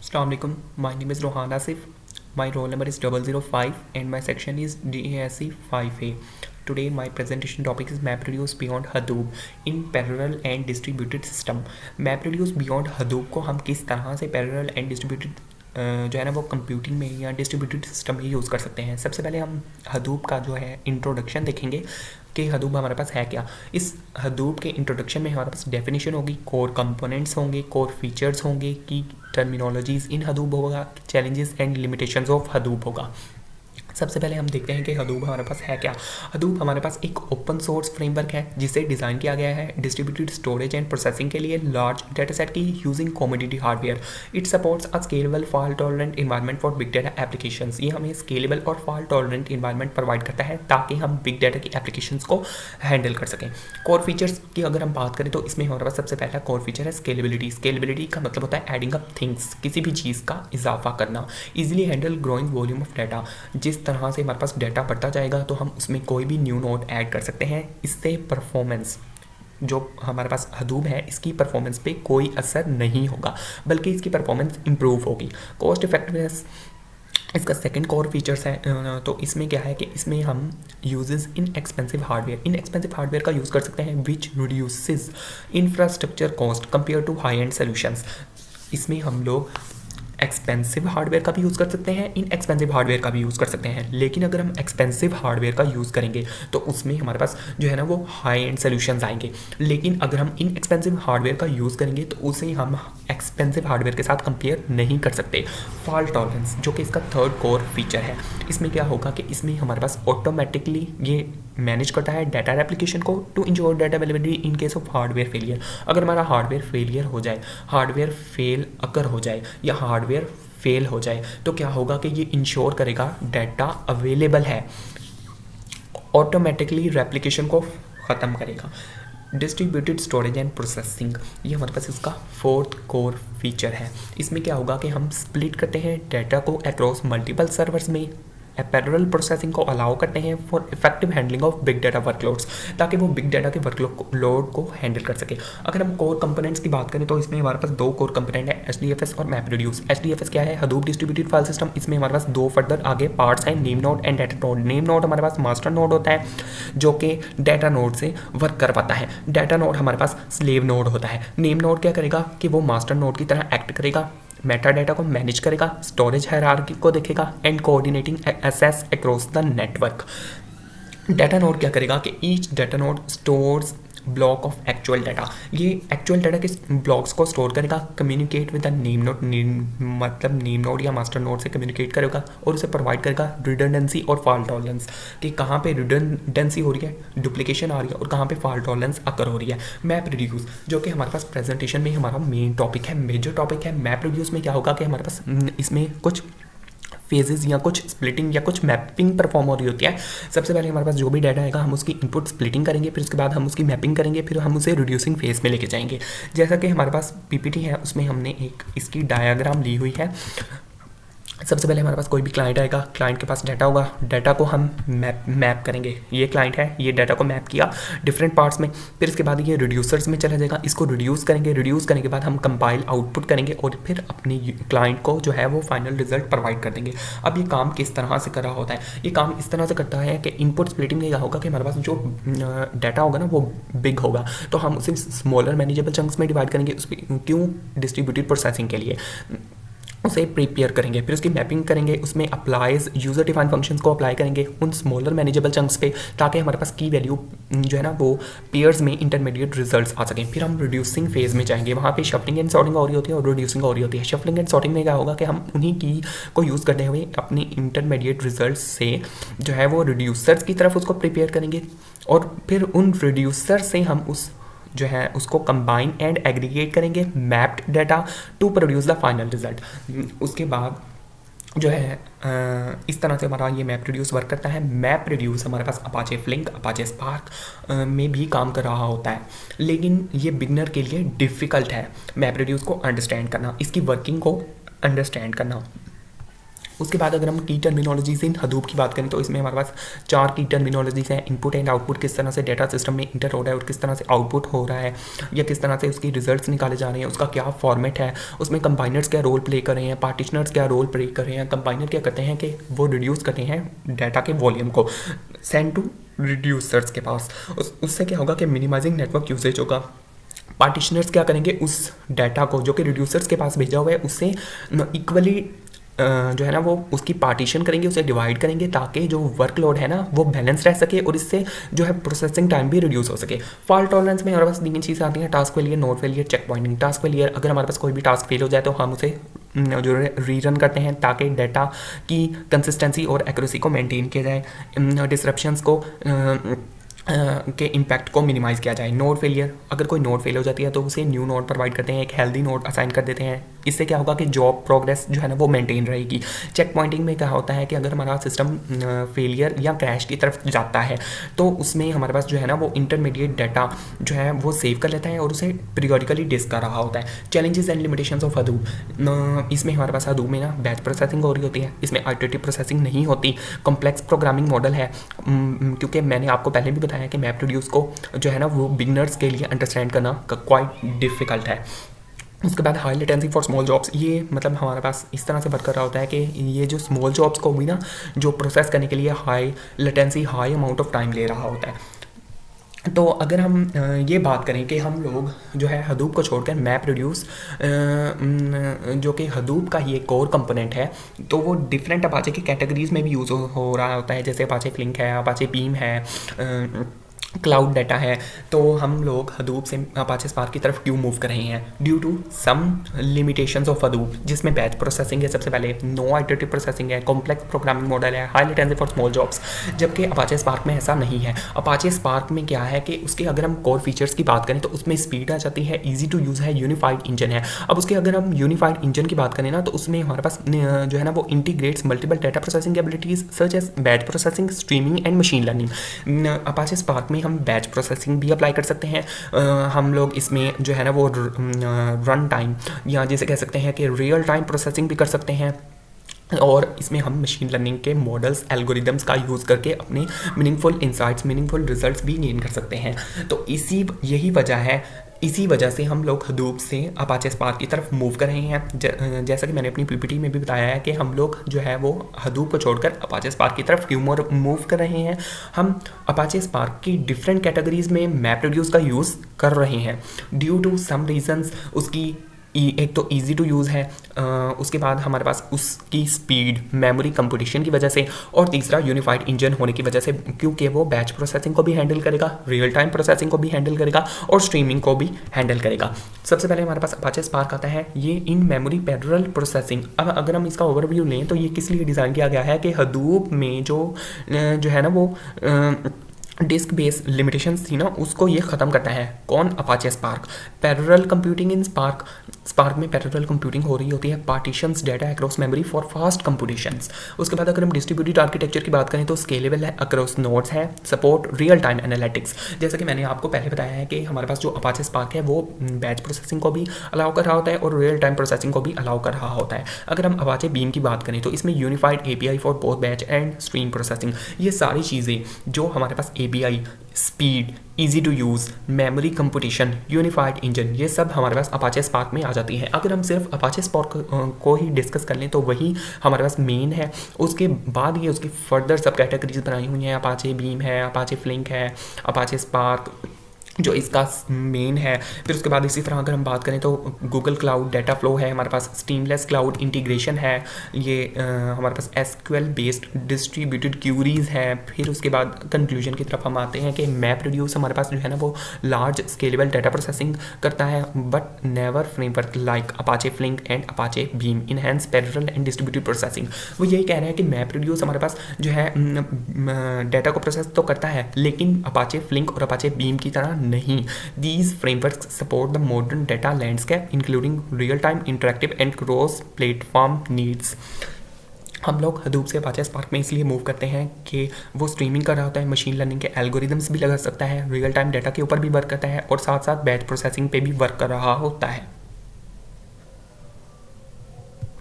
Assalamu alaikum. My name is Rohan Asif. My roll number is 005 and my section is DASC 5A. Today my presentation topic is MapReduce beyond Hadoop in parallel and distributed system. MapReduce beyond Hadoop को हम किस तरह से parallel and distributed जो है ना वो computing में या डिस्ट्रीब्यूटेड सिस्टम में यूज़ कर सकते हैं। सबसे पहले हम हदूप का जो है इंट्रोडक्शन देखेंगे कि हदूप हमारे पास है क्या। इस हदूप के इंट्रोडक्शन में हमारे पास डेफिनेशन होगी, कोर कंपोनेंट्स होंगे, कोर फीचर्स होंगे, की टर्मिनोलॉजीज़ इन हदूप होगा, चैलेंजेस एंड लिमिटेशंस ऑफ हदूप होगा। सबसे पहले हम देखते हैं कि हदूप हमारे पास है क्या। हदूप हमारे पास एक ओपन सोर्स फ्रेमवर्क है जिसे डिज़ाइन किया गया है डिस्ट्रीब्यूटेड स्टोरेज एंड प्रोसेसिंग के लिए लार्ज डेटा सेट की using commodity hardware. It supports a scalable fault tolerant environment for big data applications. ये हमें स्केलेबल और फॉल्ट टॉलरेंट इन्वायरमेंट प्रोवाइड करता है ताकि हम बिग डेटा की एप्लीकेशंस को हैंडल कर सकें। कोर फीचर्स की अगर हम बात करें तो इसमें हमारे पास सबसे पहला कोर फीचर है स्केलेबिलिटी। स्केलेबिलिटी का मतलब होता है एडिंग अप थिंग्स, किसी भी चीज़ का इजाफा करना, easily handle growing volume of data. जिस तरह से हमारे पास डाटा बढ़ता जाएगा तो हम उसमें कोई भी न्यू नोड ऐड कर सकते हैं। इससे परफॉर्मेंस जो हमारे पास हदूप है इसकी परफॉर्मेंस पे कोई असर नहीं होगा बल्कि इसकी परफॉर्मेंस इंप्रूव होगी। कॉस्ट इफेक्टिवनेस इसका सेकंड कोर फीचर्स है। तो इसमें क्या है कि इसमें हम यूजेस इन एक्सपेंसिव हार्डवेयर का यूज़ कर सकते हैं which reduces infrastructure cost compare to high end solutions. इसमें हम लोग एक्सपेंसिव हार्डवेयर का भी यूज़ कर सकते हैं, इन एक्सपेंसिव हार्डवेयर का भी यूज़ कर सकते हैं। लेकिन अगर हम एक्सपेंसिव हार्डवेयर का यूज़ करेंगे तो उसमें हमारे पास जो है ना वो हाई एंड सोल्यूशंस आएंगे। लेकिन अगर हम इन एक्सपेंसिव हार्डवेयर का यूज़ करेंगे तो उसे हम एक्सपेंसिव हार्डवेयर के साथ कंपेयर नहीं कर सकते। फॉल्ट टॉलरेंस जो कि इसका थर्ड कोर फीचर है। इसमें क्या होगा कि इसमें हमारे पास ऑटोमेटिकली ये मैनेज करता है डाटा रेप्लिकेशन को to ensure data availability in case of hardware failure. अगर हमारा हार्डवेयर फेलियर हो जाए, हार्डवेयर फेल अगर हो जाए या हार्डवेयर फेल हो जाए तो क्या होगा कि ये इंश्योर करेगा डाटा अवेलेबल है, ऑटोमेटिकली रेप्लिकेशन को ख़त्म करेगा। डिस्ट्रीब्यूटेड स्टोरेज एंड प्रोसेसिंग ये हमारे पास इसका फोर्थ कोर फीचर है। इसमें क्या होगा कि हम स्प्लिट करते हैं डाटा को अक्रॉस मल्टीपल सर्वर्स में, पैरेलल प्रोसेसिंग को अलाउ करते हैं for effective handling of big data workloads, ताकि वो बिग डाटा के वर्कलोड को हैंडल कर सके। अगर हम कोर कंपोनेंट्स की बात करें तो इसमें हमारे पास दो कोर कंपोनेंट है, HDFS और MapReduce। HDFS क्या है? हदूप डिस्ट्रीब्यूटेड फाइल सिस्टम। इसमें हमारे पास दो फर्दर आगे पार्ट्स हैं, name node and data node. Name node हमारे पास मास्टर नोड होता है जो कि डाटा नोड से वर्क कर पाता है। डाटा नोड हमारे पास स्लेव नोड होता है। नेम नोड क्या करेगा कि वो मास्टर नोड की तरह एक्ट करेगा, मेटा डाटा को मैनेज करेगा, स्टोरेज हायरार्की को देखेगा and coordinating access across the network. Data node क्या करेगा कि each data node stores block of actual data. ये एक्चुअल डाटा के ब्लॉक्स को स्टोर करेगा, communicate with the name node, मतलब नेम नोड या मास्टर नोड से कम्युनिकेट करेगा और उसे प्रोवाइड करेगा रिडंडेंसी और फॉल्ट टॉलरेंस कि कहाँ पे रिडंडेंसी हो रही है, डुप्लीकेशन आ रही है और कहाँ पे फॉल्ट टॉलरेंस अकर हो रही है। मैप रिड्यूस जो कि हमारे पास प्रेजेंटेशन में हमारा मेन टॉपिक है, मेजर टॉपिक है। मैप रिड्यूस में क्या होगा कि हमारे पास इसमें कुछ फेजेस या कुछ स्प्लिटिंग या कुछ मैपिंग परफॉर्म हो रही होती है। सबसे पहले हमारे पास जो भी डाटा आएगा हम उसकी इनपुट स्प्लिटिंग करेंगे, फिर उसके बाद हम उसकी मैपिंग करेंगे, फिर हम उसे रिड्यूसिंग फेज में लेके जाएंगे। जैसा कि हमारे पास पीपीटी है उसमें हमने एक इसकी डायग्राम ली हुई है। सबसे पहले हमारे पास कोई भी क्लाइंट आएगा, क्लाइंट के पास डाटा होगा, डाटा को हम मैप करेंगे। ये क्लाइंट है, ये डाटा को मैप किया डिफरेंट पार्ट्स में, फिर इसके बाद ये रिड्यूसर्स में चला जाएगा, इसको रिड्यूस करेंगे, रिड्यूस करने के बाद हम कंपाइल आउटपुट करेंगे और फिर अपने क्लाइंट को जो है वो फाइनल रिजल्ट प्रोवाइड कर देंगे। अब ये काम किस तरह से कर रहा होता है? ये काम इस तरह से करता है कि इनपुट स्प्लिटिंग में क्या होगा कि हमारे पास जो डाटा होगा ना वो बिग होगा तो हम उसे स्मॉलर मैनेजेबल चंक्स में डिवाइड करेंगे। क्यों? डिस्ट्रीब्यूटेड प्रोसेसिंग के लिए उसे प्रिपेयर करेंगे, फिर उसकी मैपिंग करेंगे, उसमें अप्लाइज यूजर डिफाइन फंक्शंस को अप्लाई करेंगे उन स्मॉलर मैनेजेबल चंक्स पे ताकि हमारे पास की वैल्यू जो है ना वो पेयर्स में इंटरमीडिएट रिजल्ट्स आ सकें। फिर हम रिड्यूसिंग फेज में जाएंगे, वहाँ पे शफलिंग एंड सॉर्टिंग हो रही होती है और रिड्यूसिंग हो रही होती है। शफलिंग एंड सॉर्टिंग में क्या होगा कि हम उन्हीं की को यूज़ करते हुए अपनी इंटरमीडिएट रिजल्ट से जो है वो रिड्यूसर्स की तरफ उसको प्रिपेयर करेंगे और फिर उन रिड्यूसर से हम उस जो है उसको कंबाइन एंड एग्रीगेट करेंगे mapped data to produce the final result. उसके बाद जो है इस तरह से हमारा ये मैप रिड्यूस वर्क करता है। मैप रिड्यूस हमारे पास अपाचे फ्लिंक, अपाचे स्पार्क में भी काम कर रहा होता है, लेकिन ये बिगनर के लिए डिफ़िकल्ट है मैप रिड्यूस को अंडरस्टैंड करना, इसकी वर्किंग को अंडरस्टैंड करना। उसके बाद अगर हम की टर्मिनोलॉजीज इन हदूप की बात करें तो इसमें हमारे पास 4 की टर्मिनोलॉजीज हैं। इनपुट एंड आउटपुट, किस तरह से डेटा सिस्टम में इंटर हो रहा है और किस तरह से आउटपुट हो रहा है, या किस तरह से उसकी रिजल्ट्स निकाले जा रहे हैं, उसका क्या फॉर्मेट है, उसमें कंबाइनर्स क्या रोल प्ले कर रहे हैं, पार्टीशनर्स क्या रोल प्ले कर रहे हैं। कंबाइनर क्या करते हैं कि वो रिड्यूस करते हैं डाटा के वॉल्यूम को, सेंड टू रिड्यूसर्स के पास। उससे क्या होगा कि मिनिमाइजिंग नेटवर्क यूसेज होगा। पार्टीशनर्स क्या करेंगे, उस डाटा को जो कि रिड्यूसर्स के पास भेजा हुआ है उससे इक्वली जो है ना वो उसकी पार्टीशन करेंगे, उसे डिवाइड करेंगे ताकि जो वर्कलोड है ना वो बैलेंस रह सके और इससे जो है प्रोसेसिंग टाइम भी रिड्यूस हो सके। फॉल्ट टॉलरेंस में हमारे पास 3 चीज़ें आती हैं, task failure, node failure, check pointing. Task failure, अगर हमारे पास कोई भी टास्क फेल हो जाए तो हम उसे जो रीरन करते हैं ताकि डाटा की कंसिस्टेंसी और एक्यूरेसी को मेंटेन किया जाए, डिसरप्शंस को के इम्पैक्ट को मिनिमाइज़ किया जाए। नोड फेलियर, अगर कोई नोड फेल हो जाती है तो उसे न्यू नोड प्रोवाइड करते हैं, एक हेल्दी नोड असाइन कर देते हैं। इससे क्या होगा कि जॉब प्रोग्रेस जो है ना वो मेंटेन रहेगी। चेक पॉइंटिंग में क्या होता है कि अगर हमारा सिस्टम फेलियर या क्रैश की तरफ जाता है तो उसमें हमारे पास जो है ना वो इंटरमीडिएट डाटा जो है वो सेव कर लेता है और उसे पीरियोडिकली डिस्क कर रहा होता है। चैलेंजेस एंड लिमिटेशंस ऑफ हदूप, इसमें हमारे पास हदूप में ना बैच प्रोसेसिंग हो रही होती है, इसमें आइटरेटिव प्रोसेसिंग नहीं होती। कॉम्प्लेक्स प्रोग्रामिंग मॉडल है, क्योंकि मैंने आपको पहले भी बताया कि मैप रिड्यूस को जो है ना वो बिगनर्स के लिए अंडरस्टैंड करना क्वाइट डिफिकल्ट है। उसके बाद high latency for small jobs, ये मतलब हमारे पास इस तरह से वर्क कर रहा होता है कि ये जो स्मॉल जॉब्स को भी ना जो प्रोसेस करने के लिए high latency, high amount of time ले रहा होता है। तो अगर हम ये बात करें कि हम लोग जो है हदूप को छोड़कर मैप रिड्यूस जो कि हदूप का ही एक कोर कंपोनेंट है, तो वो डिफरेंट अपाचे की कैटेगरीज में भी यूज़ हो रहा होता है, जैसे अपाचे फ्लिंक है, अपाचे बीम है, क्लाउड डाटा है। तो हम लोग हदूप से अपाचे स्पार्क की तरफ क्यों मूव कर रहे हैं, due to some limitations of Hadoop, जिसमें बैच प्रोसेसिंग है सबसे पहले, नो आइटरेटिव प्रोसेसिंग है, कॉम्प्लेक्स प्रोग्रामिंग मॉडल है, high latency for small jobs. जबकि अपाचे स्पार्क में ऐसा नहीं है। अपाचे स्पार्क में क्या है कि उसके अगर हम कोर फीचर्स की बात करें तो उसमें स्पीड आ जाती है, ईजी टू यूज़ है, यूनिफाइड इंजन है। अब उसके अगर हम यूनिफाइड इंजन की बात करें ना तो उसमें हमारे पास जो है ना वो integrates multiple data processing abilities such as batch processing, streaming and machine learning. Apache Spark में हम बैच प्रोसेसिंग भी अप्लाई कर सकते हैं। हम लोग इसमें जो है ना वो रन टाइम या जैसे कह सकते हैं कि रियल टाइम प्रोसेसिंग भी कर सकते हैं, और इसमें हम मशीन लर्निंग के मॉडल्स, एल्गोरिदम्स का यूज़ करके अपने मीनिंगफुल इंसाइट्स, मीनिंगफुल रिजल्ट्स भी गेन कर सकते हैं। तो यही वजह है, इसी वजह से हम लोग हदूप से अपाचे स्पार्क की तरफ मूव कर रहे हैं। जैसा कि मैंने अपनी पीपीटी में भी बताया है कि हम लोग जो है वो हदूप को छोड़कर अपाचे स्पार्क की तरफ क्यों मूव कर रहे हैं। हम अपाचे स्पार्क की डिफरेंट कैटेगरीज में मैप रिड्यूस का यूज़ कर रहे हैं ड्यू टू सम रीजंस। उसकी एक तो ईजी टू यूज़ है, उसके बाद हमारे पास उसकी स्पीड, मेमोरी कंप्यूटेशन की वजह से, और तीसरा यूनिफाइड इंजन होने की वजह से, क्योंकि वो बैच प्रोसेसिंग को भी हैंडल करेगा, रियल टाइम प्रोसेसिंग को भी हैंडल करेगा और स्ट्रीमिंग को भी हैंडल करेगा। सबसे पहले हमारे पास अपाचे स्पार्क आता है, ये इन मेमोरी पैरेलल प्रोसेसिंग। अब अगर हम इसका ओवरव्यू लें तो ये किस लिए डिज़ाइन किया गया है कि हदूप में जो है ना वो डिस्क बेस्ड लिमिटेशंस थी ना उसको ये ख़त्म करता है। कौन? Apache spark. Parallel computing in spark में पैरेलल कंप्यूटिंग हो रही होती है, partitions data across memory for fast computations. उसके बाद अगर हम डिस्ट्रीब्यूटेड आर्किटेक्चर की बात करें तो स्केलेबल है, अक्रॉस नोड्स है, सपोर्ट रियल टाइम एनालिटिक्स। जैसा कि मैंने आपको पहले बताया है कि हमारे पास जो अपाचे स्पार्क है वो बैच प्रोसेसिंग को भी अलाउ कर रहा होता है और रियल टाइम प्रोसेसिंग को भी अलाउ कर रहा होता है। अगर हम अपाचे बीम की बात करें तो इसमें unified API for both batch and stream processing. ये सारी चीज़ें जो हमारे पास API, speed, easy to use, memory computation, unified engine, ये सब हमारे पास अपाचे स्पार्क में आ जाती है। अगर हम सिर्फ अपाचे स्पार्क को ही डिस्कस कर लें तो वही हमारे पास मेन है। उसके बाद ये उसकी फर्दर सब कैटेगरीज बनाई हुई हैं, अपाचे बीम है, अपाचे फ्लिंक है, अपाचे स्पार्क जो इसका मेन है। फिर उसके बाद इसी तरह अगर हम बात करें तो गूगल क्लाउड डाटा फ्लो है, हमारे पास स्टीमलेस क्लाउड इंटीग्रेशन है, ये हमारे पास SQL बेस्ड डिस्ट्रीब्यूटेड क्यूरीज है। फिर उसके बाद कंक्लूजन की तरफ हम आते हैं कि मैप रिड्यूस हमारे पास जो है ना वो लार्ज स्केलेबल डाटा प्रोसेसिंग करता है, but newer framework like Apache Flink and Apache Beam enhance parallel and distributed processing. वो यही कह रहे हैं कि मैप रिड्यूस हमारे पास जो है डाटा को प्रोसेस तो करता है लेकिन अपाचे फ्लिंक और अपाचे बीम की तरह नहीं। These frameworks support the modern data landscape including real-time interactive and cross-platform needs। हम लोग हदूप से अपाचे स्पार्क में इसलिए मूव करते हैं कि वो स्ट्रीमिंग कर रहा होता है, मशीन लर्निंग के एल्गोरिदम्स भी लगा सकता है, रियल टाइम डाटा के ऊपर भी वर्क करता है और साथ साथ बैच प्रोसेसिंग पे भी वर्क कर रहा होता है।